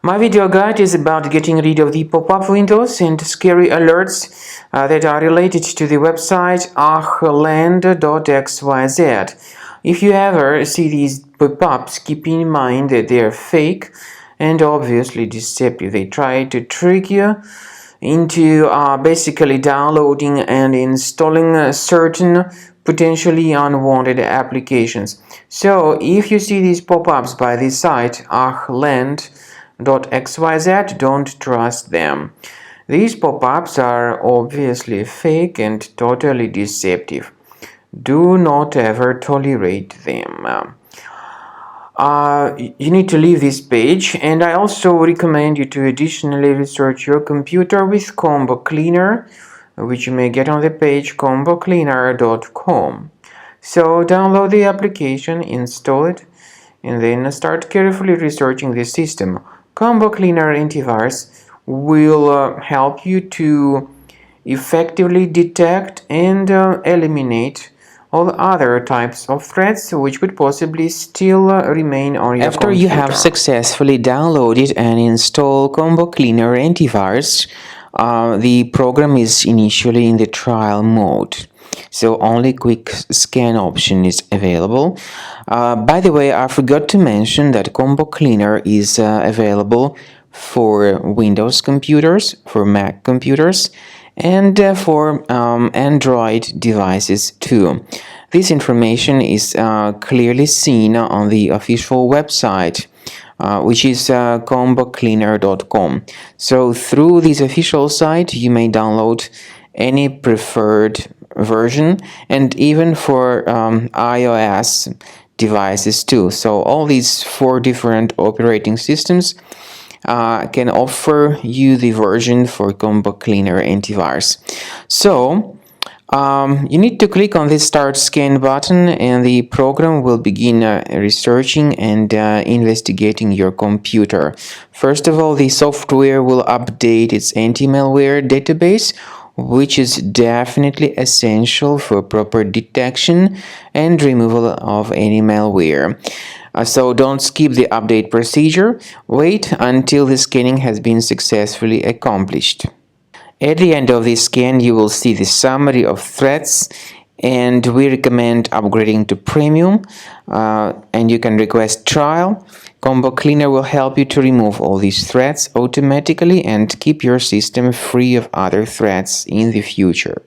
My video guide is about getting rid of the pop-up windows and scary alerts that are related to the website Uhland.xyz. If you ever see these pop-ups, keep in mind that they are fake and obviously deceptive. They try to trick you into basically downloading and installing certain potentially unwanted applications. So if you see these pop-ups by this site, Uhland.xyz, don't trust them. These pop-ups are obviously fake and totally deceptive. Do not ever tolerate them. You need to leave this page, and I also recommend you to additionally research your computer with Combo Cleaner, which you may get on the page combocleaner.com. So download the application, install it, and then start carefully researching the system. Combo Cleaner Antivirus will help you to effectively detect and eliminate all other types of threats which could possibly still remain on your After computer. you have successfully downloaded and installed Combo Cleaner Antivirus, the program is initially in the trial mode. So only quick scan option is available. By the way, I forgot to mention that Combo Cleaner is available for Windows computers, for Mac computers, and for Android devices too. This information is clearly seen on the official website, which is combocleaner.com. So through this official site, you may download any preferred version, and even for iOS devices too. So all these 4 different operating systems can offer you the version for Combo Cleaner Antivirus. So you need to click on the Start Scan button, and the program will begin researching and investigating your computer. First of all, the software will update its anti-malware database, which is definitely essential for proper detection and removal of any malware. So don't skip the update procedure. Wait until the scanning has been successfully accomplished. At the end of the scan, you will see the summary of threats, and we recommend upgrading to Premium, and you can request trial. Combo Cleaner will help you to remove all these threats automatically and keep your system free of other threats in the future.